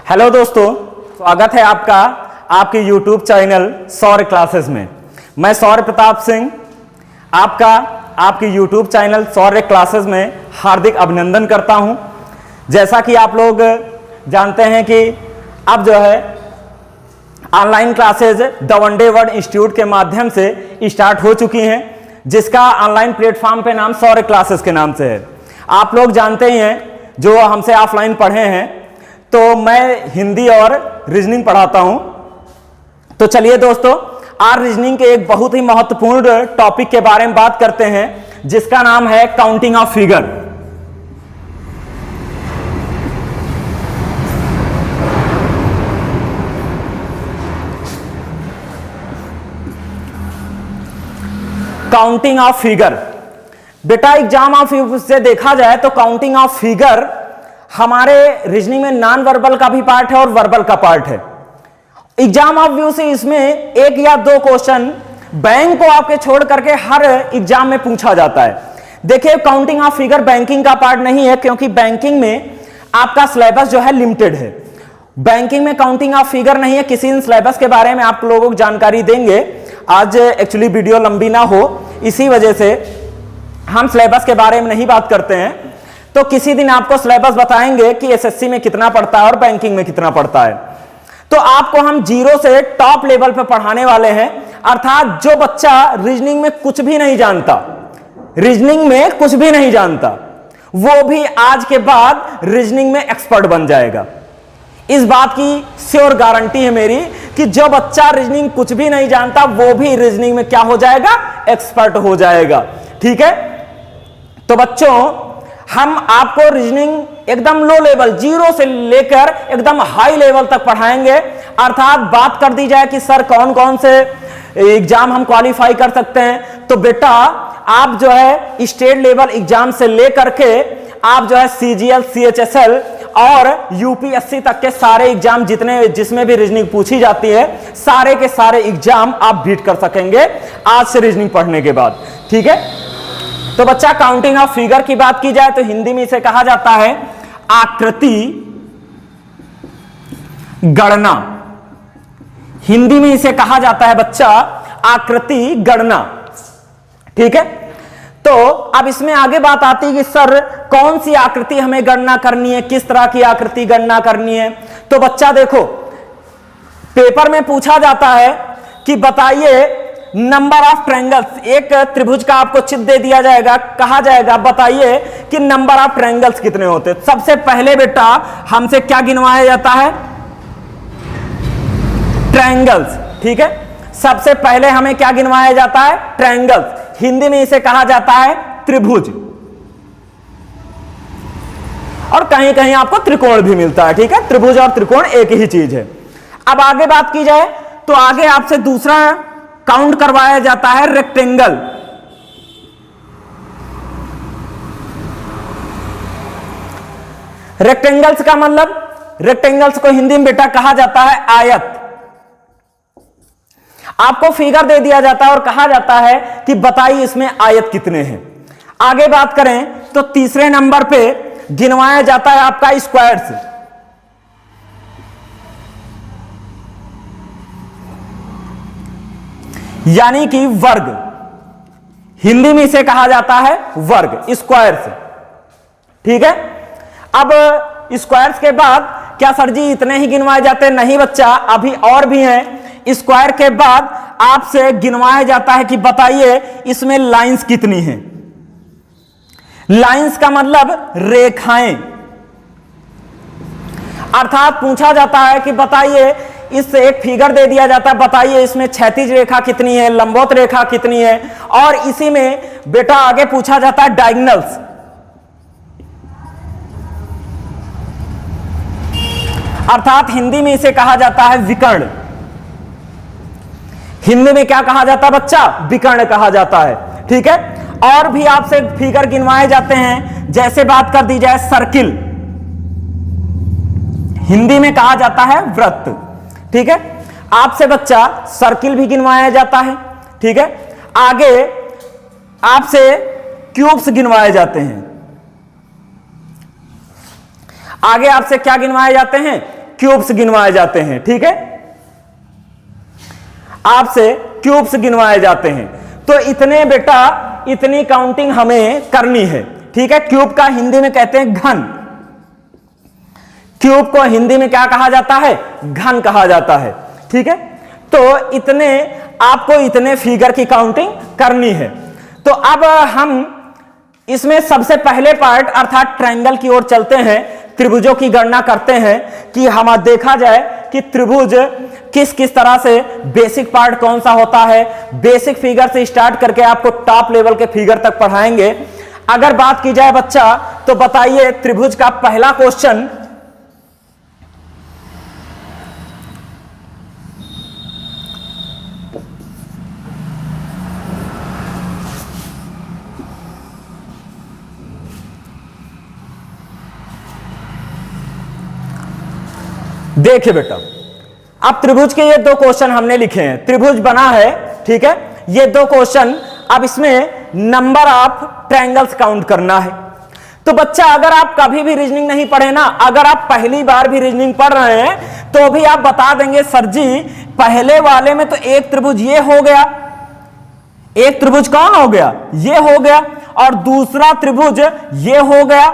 Hello दोस्तों, स्वागत है आपका आपके YouTube चैनल सौर्य क्लासेस में। मैं सौर्य प्रताप सिंह आपका आपके YouTube चैनल सौर्य क्लासेस में हार्दिक अभिनंदन करता हूं। जैसा कि आप लोग जानते हैं कि अब जो है online classes the one day world institute के माध्यम से स्टार्ट हो चुकी हैं, जिसका ऑनलाइन प्लेटफॉर्म पे नाम सौर्य क्लासेस के नाम से है। आप लोग जानते ही हैं जो हमसे ऑफलाइन पढ़े हैं, तो मैं हिंदी और रीजनिंग पढ़ाता हूं। तो चलिए दोस्तों, आज रीजनिंग के एक बहुत ही महत्वपूर्ण टॉपिक के बारे में बात करते हैं, जिसका नाम है counting of figure. Counting of figure बेटा, एग्जाम ऑफ से देखा जाए तो काउंटिंग ऑफ फिगर हमारे रीजनिंग में नॉन वर्बल का भी पार्ट है और वर्बल का पार्ट है। एग्जाम ऑफ व्यू से इसमें एक या दो क्वेश्चन बैंक को आपके छोड़ करके हर एग्जाम में पूछा जाता है। देखिए, काउंटिंग ऑफ फिगर बैंकिंग का पार्ट नहीं है, क्योंकि बैंकिंग में आपका सिलेबस जो है लिमिटेड है। बैंकिंग में काउंटिंग ऑफ फिगर नहीं है। किसी दिन सिलेबस के बारे में आप लोगों को जानकारी देंगे। आज एक्चुअली वीडियो लंबी ना हो, इसी वजह से हम सिलेबस के बारे में नहीं बात करते हैं। तो किसी दिन आपको सिलेबस बताएंगे कि एसएससी में कितना पड़ता है और बैंकिंग में कितना पड़ता है। तो आपको हम जीरो से टॉप लेवल पर पढ़ाने वाले हैं, अर्थात जो बच्चा रीजनिंग में कुछ भी नहीं जानता, रीजनिंग में कुछ भी नहीं जानता, वो भी आज के बाद रीजनिंग में एक्सपर्ट बन जाएगा। इस बात की श्योर गारंटी है मेरी कि जो बच्चा रीजनिंग कुछ भी नहीं जानता, वो भी रीजनिंग में क्या हो जाएगा, एक्सपर्ट हो जाएगा। ठीक है, तो बच्चों हम आपको रीजनिंग एकदम लो लेवल, जीरो से लेकर एकदम हाई लेवल तक पढ़ाएंगे। अर्थात बात कर दी जाए कि सर कौन कौन से एग्जाम हम क्वालिफाई कर सकते हैं, तो बेटा आप जो है स्टेट लेवल एग्जाम से लेकर के आप जो है सीजीएल, सीएचएसएल और यूपीएससी तक के सारे एग्जाम जिसमें भी रीजनिंग पूछी जाती है, सारे के सारे एग्जाम आप बीट कर सकेंगे आज से रीजनिंग पढ़ने के बाद। ठीक है, तो बच्चा काउंटिंग ऑफ फिगर की बात की जाए तो हिंदी में इसे कहा जाता है आकृति गणना। हिंदी में इसे कहा जाता है बच्चा आकृति गणना। ठीक है, तो अब इसमें आगे बात आती है कि सर कौन सी आकृति हमें गणना करनी है, किस तरह की आकृति गणना करनी है। तो बच्चा देखो, पेपर में पूछा जाता है कि बताइए नंबर ऑफ ट्रायंगल्स। एक त्रिभुज का आपको चित्र दे दिया जाएगा, कहा जाएगा बताइए कि नंबर ऑफ ट्रायंगल्स कितने होते। सबसे पहले बेटा हमसे क्या गिनवाया जाता है, ट्रायंगल्स। ठीक है, सबसे पहले हमें क्या गिनवाया जाता है, ट्रायंगल्स। हिंदी में इसे कहा जाता है त्रिभुज, और कहीं कहीं आपको त्रिकोण भी मिलता है। ठीक है, त्रिभुज और त्रिकोण एक ही चीज है। अब आगे बात की जाए तो आगे आपसे दूसरा काउंट करवाया जाता है रेक्टेंगल। रेक्टेंगल्स का मतलब, रेक्टेंगल्स को हिंदी में बेटा कहा जाता है आयत। आपको फिगर दे दिया जाता है और कहा जाता है कि बताइए इसमें आयत कितने हैं। आगे बात करें तो तीसरे नंबर पे गिनवाया जाता है आपका स्क्वायर्स। यानी कि वर्ग। हिंदी में इसे कहा जाता है वर्ग, स्क्वायर्स। ठीक है, अब स्क्वायर्स के बाद क्या सर जी इतने ही गिनवाए जाते हैं? नहीं बच्चा, अभी और भी हैं। स्क्वायर के बाद आपसे गिनवाया जाता है कि बताइए इसमें लाइंस कितनी हैं। लाइंस का मतलब रेखाएं, अर्थात पूछा जाता है कि बताइए, इस एक फिगर दे दिया जाता है, बताइए इसमें क्षैतिज रेखा कितनी है, लंबवत रेखा कितनी है, और इसी में बेटा आगे पूछा जाता है डायगोनल्स। अर्थात हिंदी में इसे कहा जाता है विकर्ण। हिंदी में क्या कहा जाता है बच्चा? विकर्ण कहा जाता है। ठीक है, और भी आपसे फिगर गिनवाए जाते हैं, जैसे बात कर दी जाए सर्किल, हिंदी में कहा जाता है वृत्त। ठीक है, आपसे बच्चा सर्किल भी गिनवाया जाता है। ठीक है, आगे आपसे क्यूब्स गिनवाए जाते हैं। आगे आपसे क्या गिनवाए जाते हैं? क्यूब्स गिनवाए जाते हैं, ठीक है, आपसे क्यूब्स गिनवाए जाते हैं। तो इतने बेटा, इतनी काउंटिंग हमें करनी है, ठीक है। क्यूब का हिंदी में कहते हैं घन, क्यूब को हिंदी में क्या कहा जाता है, घन कहा जाता है, ठीक है। तो इतने आपको इतने फिगर की काउंटिंग करनी है। तो अब हम इसमें सबसे पहले पार्ट अर्थात ट्रायंगल की ओर चलते हैं, त्रिभुजों की गणना करते हैं कि हम देखा जाए कि त्रिभुज किस किस तरह से, बेसिक पार्ट कौन सा होता है, बेसिक फिगर से स्टार्ट करके आपको टॉप लेवल के फिगर तक पढ़ाएंगे। अगर बात की जाए बच्चा, तो बताइए त्रिभुज का पहला क्वेश्चन, देखिए बेटा, अब त्रिभुज के ये दो क्वेश्चन हमने लिखे हैं, त्रिभुज बना है, ठीक है, ये दो क्वेश्चन। अब इसमें नंबर ऑफ ट्रायंगल्स काउंट करना है। तो बच्चा अगर आप कभी भी रीजनिंग नहीं पढ़े ना, अगर आप पहली बार भी रीजनिंग पढ़ रहे हैं तो भी आप बता देंगे सर जी पहले वाले में तो एक त्रिभुज ये हो गया, एक त्रिभुज कौन हो गया, ये हो गया, और दूसरा त्रिभुज ये हो गया,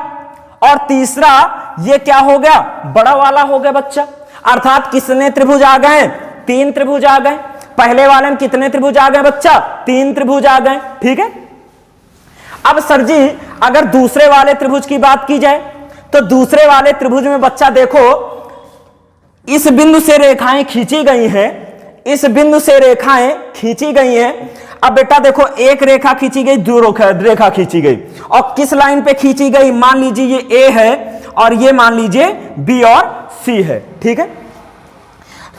और तीसरा ये क्या हो गया, बड़ा वाला हो गया बच्चा। अर्थात कितने त्रिभुज आ गए, तीन त्रिभुज आ गए। पहले वाले में कितने त्रिभुज आ गए बच्चा, तीन त्रिभुज आ गए, ठीक है। अब सर जी अगर दूसरे वाले त्रिभुज की बात की जाए, तो दूसरे वाले त्रिभुज में बच्चा देखो, इस बिंदु से रेखाएं खींची गई हैं, इस बिंदु से रेखाएं खींची गई हैं। अब बेटा देखो, एक रेखा खींची गई, दो रेखा खींची गई, और किस लाइन पे खींची गई, मान लीजिए ये ए है और ये मान लीजिए बी और सी है, ठीक है।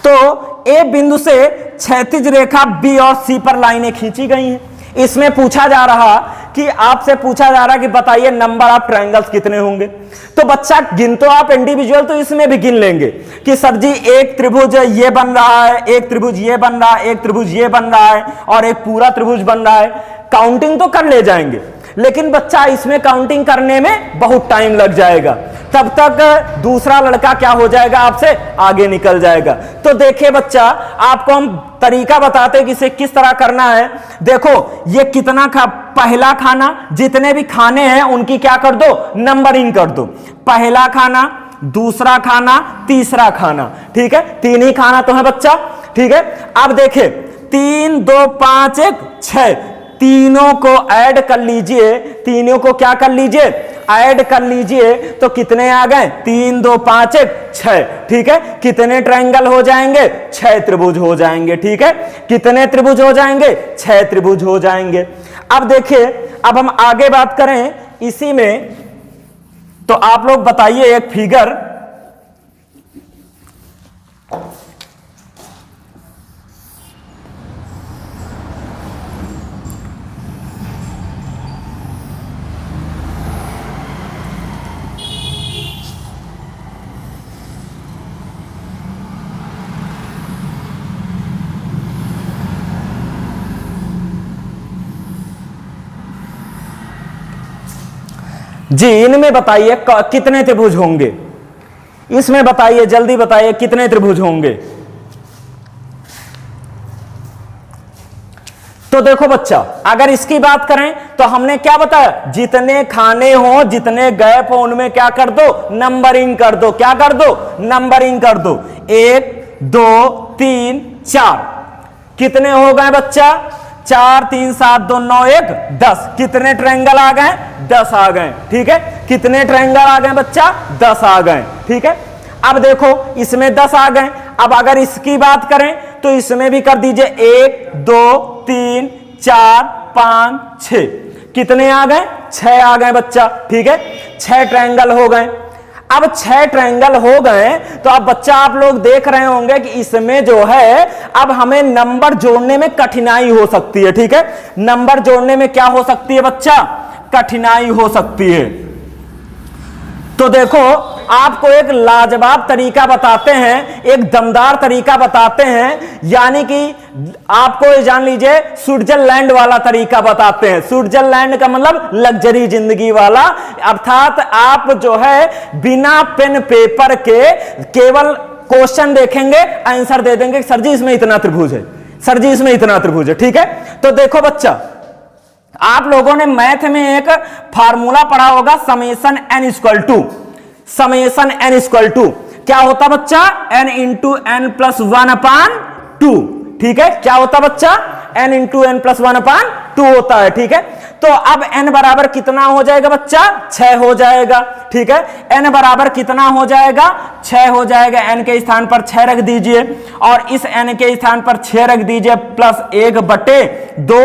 तो ए बिंदु से क्षैतिज रेखा बी और सी पर लाइनें खींची गई हैं। इसमें पूछा जा रहा कि आपसे पूछा जा रहा कि बताइए नंबर ऑफ ट्रायंगल्स कितने होंगे। तो बच्चा गिन तो आप इंडिविजुअल तो इसमें भी गिन लेंगे कि सर जी एक त्रिभुज ये बन रहा है, एक त्रिभुज ये बन रहा है, एक त्रिभुज ये बन रहा है, और एक पूरा त्रिभुज बन रहा है। काउंटिंग तो कर ले जाएंगे, लेकिन बच्चा इसमें काउंटिंग करने में बहुत टाइम लग जाएगा, तब तक दूसरा लड़का क्या हो जाएगा, आपसे आगे निकल जाएगा। तो देखिए बच्चा, आपको हम तरीका बताते हैं कि इसे किस तरह करना है। देखो ये कितना पहला खाना, जितने भी खाने हैं उनकी क्या कर दो, नंबरिंग कर दो। पहला खाना, दूसरा खाना, तीसरा खाना, ठीक है, तीन ही खाना तो है बच्चा, ठीक है। अब देखिए 3 2 5 1 6, तीनों को ऐड कर लीजिए, तीनों को क्या कर लीजिए, ऐड कर लीजिए, तो कितने आ गए, 3 2 5 1 6, ठीक है। कितने ट्रायंगल हो जाएंगे, 6 त्रिभुज हो जाएंगे, ठीक है। कितने त्रिभुज हो जाएंगे, 6 त्रिभुज हो जाएंगे। अब देखिए, अब हम आगे बात करें इसी में, तो आप लोग बताइए एक फिगर, जी इनमें बताइए कितने त्रिभुज होंगे, इसमें बताइए, जल्दी बताइए कितने त्रिभुज होंगे। तो देखो बच्चा, अगर इसकी बात करें तो हमने क्या बताया, जितने खाने हो, जितने गैप हो, उनमें क्या कर दो, नंबरिंग कर दो। क्या कर दो, नंबरिंग कर दो। 1 2 3 4, कितने हो गए बच्चा, 4 3 7 2 9 1 10। कितने ट्रायंगल आ गए, 10 आ गए, ठीक है। कितने ट्रायंगल आ गए बच्चा, 10 आ गए, ठीक है। अब देखो इसमें 10 आ गए। अब अगर इसकी बात करें तो इसमें भी कर दीजिए 1 2 3 4 5 6, कितने आ गए, 6 आ गए बच्चा, ठीक है। 6 ट्रायंगल हो गए। अब 6 ट्रायंगल हो गए, तो अब बच्चा आप लोग देख रहे होंगे कि इसमें जो है अब हमें नंबर जोड़ने में कठिनाई हो सकती है, ठीक है। नंबर जोड़ने में क्या हो सकती है बच्चा, कठिनाई हो सकती है। तो देखो आपको एक लाजवाब तरीका बताते हैं, एक दमदार तरीका बताते हैं, यानी कि आपको जान लीजिए स्विट्जरलैंड वाला तरीका बताते हैं। स्विट्जरलैंड का मतलब लग्जरी जिंदगी वाला, अर्थात आप जो है बिना पेन पेपर के केवल क्वेश्चन देखेंगे, आंसर दे देंगे सर जी इसमें इतना त्रिभुज है, सर जी इसमें इतना त्रिभुज है। ठीक है, तो देखो बच्चा, आप लोगों ने मैथ में एक फार्मूला पढ़ा होगा, समेशन n इक्वल टू क्या होता बच्चा, n इंटू एन प्लस 1/2। ठीक है, क्या होता बच्चा, n इंटू एन प्लस 1/2 होता है। ठीक है, तो अब n बराबर कितना हो जाएगा बच्चा, 6 हो जाएगा। ठीक है, n बराबर कितना हो जाएगा, 6 हो जाएगा। n के स्थान पर 6 रख दीजिए और इस n के स्थान पर 6 रख दीजिए प्लस 1/2।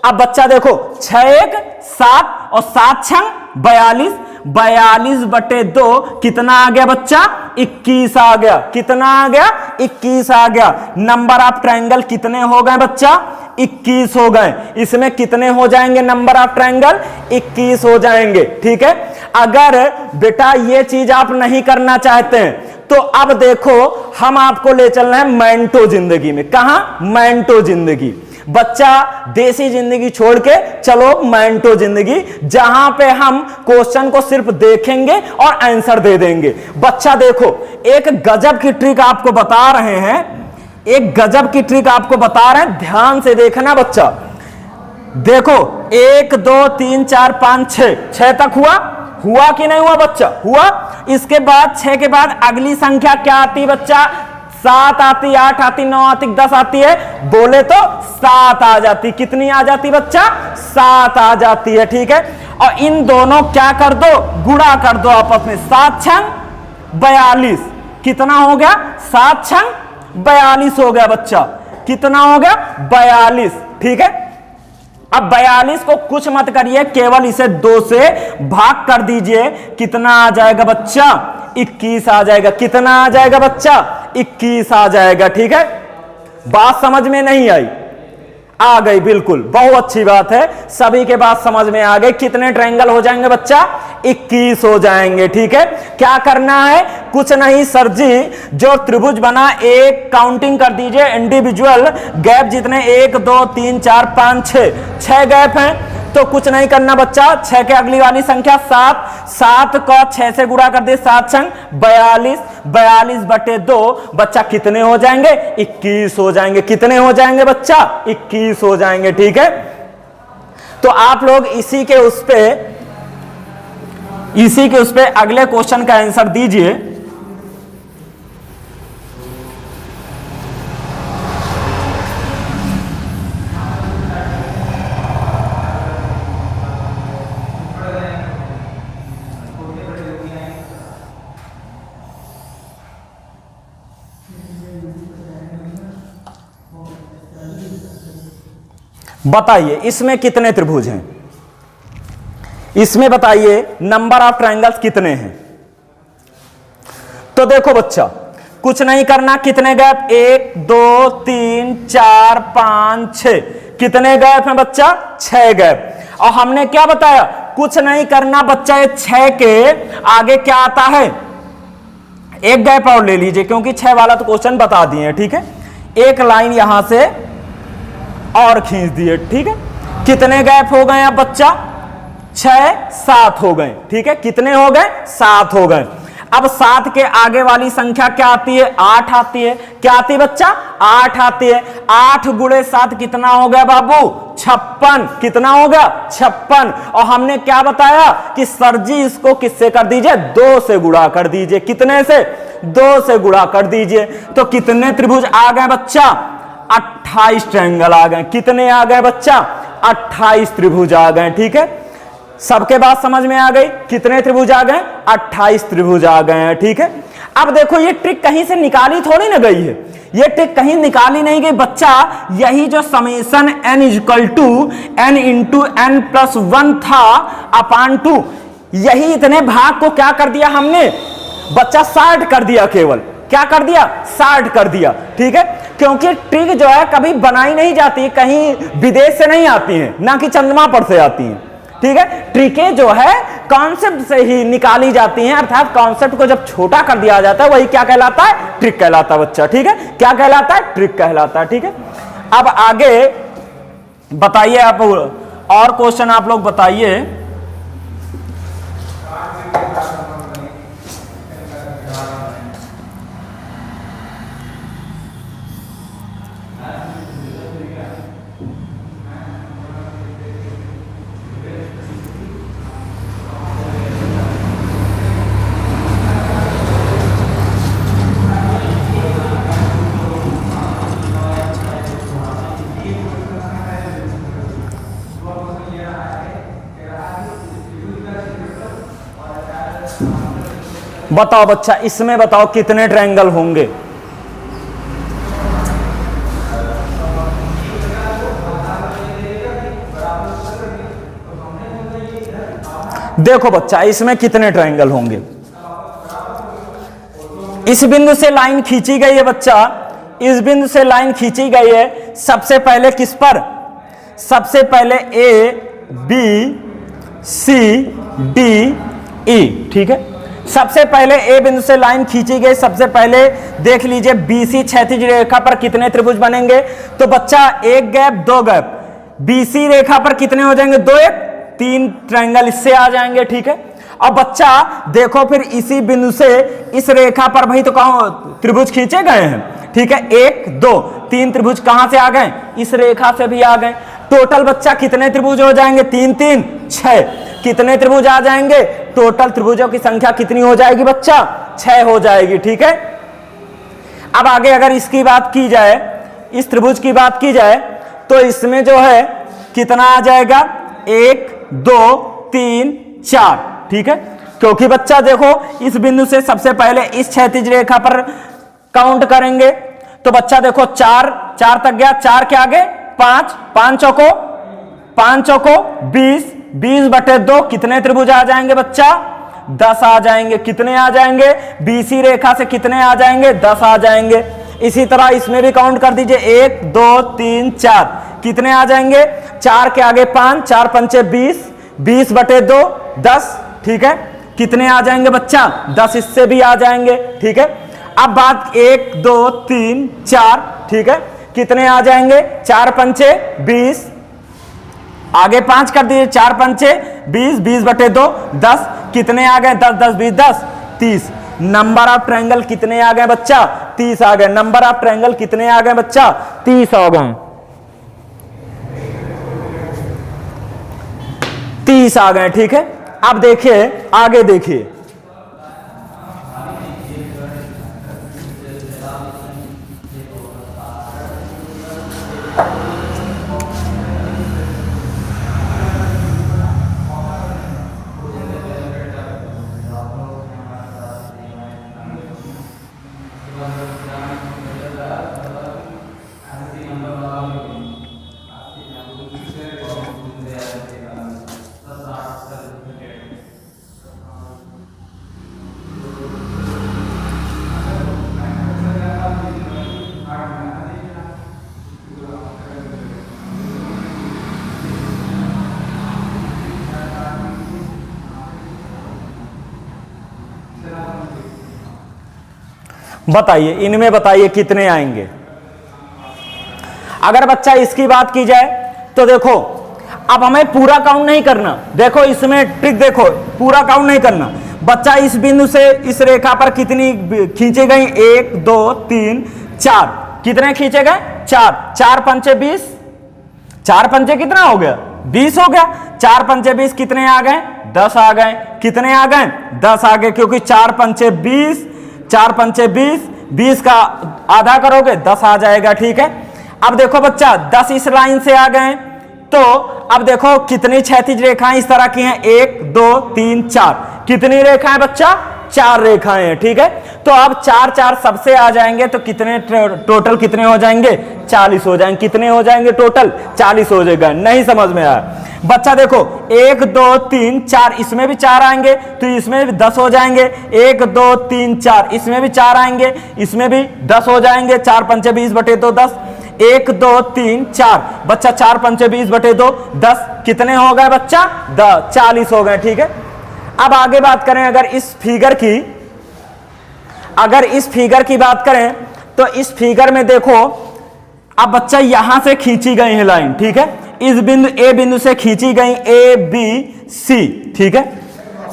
अब बच्चा देखो 6 1 7 और 7 6 42, 42/2 कितना आ गया बच्चा, 21 आ गया। कितना आ गया, 21 आ गया। नंबर ऑफ ट्रायंगल कितने हो गए बच्चा, 21 हो गए। इसमें कितने हो जाएंगे नंबर ऑफ ट्रायंगल, 21 हो जाएंगे। ठीक है, अगर बेटा ये चीज आप नहीं करना चाहते हैं तो अब देखो हम आपको ले चल रहे हैं मैंटो जिंदगी में। कहां, मैंटो जिंदगी। बच्चा देसी जिंदगी छोड़ के चलो मैंटो जिंदगी, जहां पे हम क्वेश्चन को सिर्फ देखेंगे और आंसर दे देंगे। बच्चा देखो एक गजब की ट्रिक आपको बता रहे हैं, एक गजब की ट्रिक आपको बता रहे हैं, ध्यान से देखना बच्चा। देखो 1 2 3 4 5 6 तक हुआ कि नहीं हुआ बच्चा, हुआ। इसके बाद 6 के बाद अगली संख्या क्या आती है बच्चा, 7 आती, 8 आती, 9 आती, 10 आती है, बोले तो 7 आ जाती। कितनी आ जाती बच्चा, 7 आ जाती है। ठीक है, और इन दोनों क्या कर दो, गुणा कर दो आपस में। 7 6 42, कितना हो गया, 7 6 42 हो गया बच्चा। कितना हो गया, 42। ठीक है, अब 42 को कुछ मत करिए, केवल इसे 2 से भाग कर दीजिए। कितना आ जाएगा बच्चा, 21 आ जाएगा। कितना आ जाएगा बच्चा, 21 आ जाएगा। ठीक है, बात समझ में नहीं आई, आ गई, बिल्कुल बहुत अच्छी बात है, सभी के बात समझ में आ गई। कितने ट्रायंगल हो जाएंगे बच्चा, 21 हो जाएंगे। ठीक है, क्या करना है, कुछ नहीं सर जी, जो त्रिभुज बना एक काउंटिंग कर दीजिए, इंडिविजुअल गैप जितने 1 2 3 4 5 6 गैप हैं, तो कुछ नहीं करना बच्चा। 6 के अगली वाली संख्या 7 को 6 से गुणा कर दे, 7 6 42, 42/2 बच्चा कितने हो जाएंगे, 21 हो जाएंगे। कितने हो जाएंगे बच्चा, 21 हो जाएंगे। ठीक है, तो आप लोग इसी के उस पे अगले क्वेश्चन का आंसर दीजिए। बताइए इसमें कितने त्रिभुज हैं, इसमें बताइए नंबर ऑफ ट्रायंगल्स कितने हैं। तो देखो बच्चा कुछ नहीं करना, कितने गैप, 1 2 3 4 5 6, कितने गैप हैं बच्चा, 6 गैप। और हमने क्या बताया, कुछ नहीं करना बच्चा, ये 6 के आगे क्या आता है, एक गैप और ले लीजिए, क्योंकि 6 वाला तो क्वेश्चन बता दिए। ठीक है, एक लाइन यहां से और खींच दिए। ठीक है, कितने गैप हो गए अब बच्चा, 6 7 हो गए। ठीक है, कितने हो गए, 7 हो गए। अब 7 के आगे वाली संख्या क्या आती है, 8 आती है। क्या आती है बच्चा, 8 आती है। 8 गुणे 7 कितना हो गया बाबू, 56। कितना हो गया, 56। और हमने क्या बताया कि सर जी इसको किससे कर दीजिए, 2 से गुणा कर दीजिए। कितने से, 2 से गुणा कर दीजिए। तो कितने त्रिभुज आ गए बच्चा, 28 ट्रायंगल आ गए। कितने आ गए बच्चा, 28 त्रिभुज आ गए। ठीक है, सबके बात समझ में आ गई, कितने त्रिभुज आ गए, 28 त्रिभुज आ गए हैं। ठीक है, अब देखो ये ट्रिक कहीं से निकाली थोड़ी ना गई है, ये ट्रिक कहीं निकाली नहीं गई बच्चा। यही जो summation n equal to n into n plus 1 था अपान 2, यही इतने भाग को क्या कर दिया हमने बच्चा, 60 कर दिया। केवल क्या कर दिया, 60 कर दिया। ठीक है, क्योंकि ट्रिक जो है कभी बनाई नहीं जाती, कहीं विदेश से नहीं आती है, ना कि चंद्रमा पर से आती हैं। ठीक है, ट्रिकें जो है कॉन्सेप्ट से ही निकाली जाती हैं, अर्थात कॉन्सेप्ट को जब छोटा कर दिया जाता है वही क्या कहलाता है, ट्रिक कहलाता है बच्चा। ठीक है, क्या कहलाता है, ट्रिक कहलाता है। ठीक है, अब आगे बताइए आप, और क्वेश्चन आप लोग बताइए। बताओ बच्चा, इसमें बताओ कितने ट्रायंगल होंगे? देखो बच्चा, इसमें कितने ट्रायंगल होंगे? इस बिंदु से लाइन खींची गई है बच्चा, इस बिंदु से लाइन खींची गई है। सबसे पहले किस पर? सबसे पहले A B C D E, ठीक है। सबसे पहले ए बिंदु से लाइन खींची गई, सबसे पहले देख लीजिए बीसी क्षैतिज रेखा पर कितने त्रिभुज बनेंगे? तो बच्चा एक गैप दो गैप, बीसी रेखा पर कितने हो जाएंगे? दो एक तीन ट्रायंगल इससे आ जाएंगे, ठीक है। अब बच्चा देखो, फिर इसी बिंदु से इस रेखा पर भाई तो कहां त्रिभुज खींचे गए हैं, ठीक है। एक दो तीन त्रिभुज कहां से आ गए? इस रेखा से भी आ गए। टोटल बच्चा कितने त्रिभुज हो जाएंगे? तीन तीन छह। कितने त्रिभुज आ जाएंगे? टोटल त्रिभुजों की संख्या कितनी हो जाएगी बच्चा? 6 हो जाएगी, ठीक है। अब आगे अगर इसकी बात की जाए, इस त्रिभुज की बात की जाए, तो इसमें जो है कितना आ जाएगा? 1 2 3 4, ठीक है। क्योंकि बच्चा देखो, इस बिंदु से सबसे पहले इस क्षैतिज रेखा पर काउंट करेंगे, तो बच्चा देखो 4 4 तक गया, 4 के आगे 5 5 चौको 20 20 बटे 2 कितने त्रिभुज आ जाएंगे बच्चा? 10 आ जाएंगे। कितने आ जाएंगे? बीसी रेखा से कितने आ जाएंगे? 10 आ जाएंगे। इसी तरह इसमें भी काउंट कर दीजिए, 1 2 3 4 कितने आ जाएंगे? 4 के आगे 5 4 पंचे 20 20 बटे 2 10, ठीक है। कितने आ जाएंगे बच्चा? 10 इससे भी आ जाएंगे, ठीक है। अब बात 1 2 3 4, ठीक है। कितने आ जाएंगे? 4 पंचे 20, आगे 5 कर दीजिए, 4 पंचे 20 20 बटे 2 10, कितने आ गए? 10 10 20 10 30। नंबर ऑफ ट्रायंगल कितने आ गए बच्चा? 30 आ गए। नंबर ऑफ ट्रायंगल कितने आ गए बच्चा? 30 आ गए। 30 आ गए, ठीक है। अब देखिए, आगे देखिए, बताइए, इनमें बताइए कितने आएंगे? अगर बच्चा इसकी बात की जाए तो देखो, अब हमें पूरा काउंट नहीं करना। देखो इसमें ट्रिक देखो, पूरा काउंट नहीं करना बच्चा। इस बिंदु से इस रेखा पर कितनी खींचे गई? 1 2 3 4। कितने खींचे गए? 4 4 पंचे 20, 4 पंचे कितना हो गया? 20 हो गया। 4 पंचे 20 कितने आ गए? 10 आ गए। कितने आ गए? 10 आ गए, क्योंकि 4 पंचे 20, 4 पंचे 20, 20 का आधा करोगे 10 आ जाएगा, ठीक है। अब देखो बच्चा, 10 इस लाइन से आ गए, तो अब देखो कितनी क्षैतिज रेखाएं इस तरह की हैं? 1 2 3 4। कितनी रेखाएं बच्चा? 4 रेखाएं हैं, ठीक है। तो अब 4 4 सबसे आ जाएंगे, तो कितने टोटल कितने हो जाएंगे? 40 हो जाएंगे। कितने हो जाएंगे टोटल? 40 हो जाएगा। नहीं समझ में आया बच्चा? देखो 1 2 3 4, इसमें भी 4 आएंगे, तो इसमें भी 10 हो जाएंगे। 1 2 3 4, इसमें भी 4 आएंगे, इसमें भी 10 हो जाएंगे। 4 पंचे 20 बटे 2 10। 1 2 3 4 बच्चा, 4 पंचे 20 बटे 2 10। कितने हो गए बच्चा? 40 हो गए, ठीक है। अब आगे बात करें, अगर इस फिगर की बात करें, तो इस फिगर में देखो, अब बच्चा यहां से खींची गई है लाइन, ठीक है। इस बिंदु ए बिंदु से खींची गई ए बी सी, ठीक है।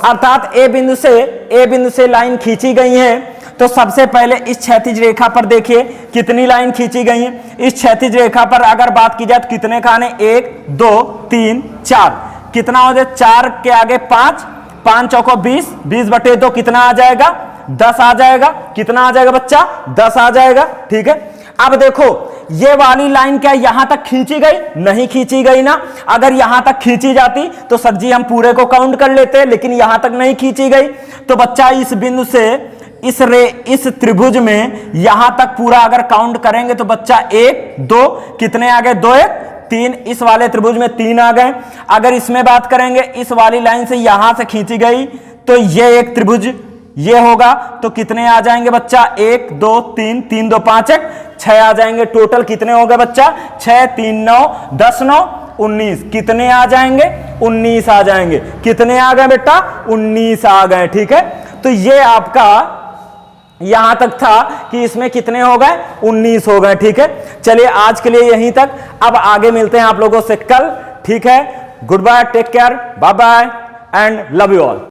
अर्थात ए बिंदु से लाइन खींची गई है, तो सबसे पहले इस क्षैतिज रेखा पर देखिए कितनी लाइन खींची गई है। इस क्षैतिज रेखा पर अगर बात की जाए तो कितने खाने? 1 2 3 4। कितना हो जाए? 4 के आगे 5 5 चौको 20 20 बटे 2 कितना आ जाएगा? 10 आ जाएगा। कितना आ जाएगा बच्चा? 10 आ जाएगा, ठीक है। अब देखो ये वाली लाइन क्या यहां तक खींची गई? नहीं खींची गई ना। अगर यहां तक खींची जाती तो सर जी हम पूरे को काउंट कर लेते, लेकिन यहां तक नहीं खींची गई। तो बच्चा इस बिंदु से इस त्रिभुज में यहां तक पूरा अगर काउंट करेंगे तो बच्चा 1 2 कितने आ गए? 2 1 3। इस वाले त्रिभुज में 3 आ गए। अगर इसमें बात करेंगे, इस वाली लाइन से यहां से खींची गई तो ये एक त्रिभुज ये होगा, तो कितने आ जाएंगे बच्चा? 1 2 3 3 2 5 1 6 आ जाएंगे। टोटल कितने हो गए बच्चा? 6 3 9 10 9 19। कितने आ जाएंगे? 19 आ जाएंगे। कितने आ गए बेटा? 19 आ गए। ठीक है, तो ये आपका यहां तक था कि इसमें कितने हो गए? 19 हो गए। ठीक है, चलिए आज के लिए यहीं तक। अब आगे मिलते हैं आप लोगों से कल। ठीक है, good bye, take care, bye bye and love you all.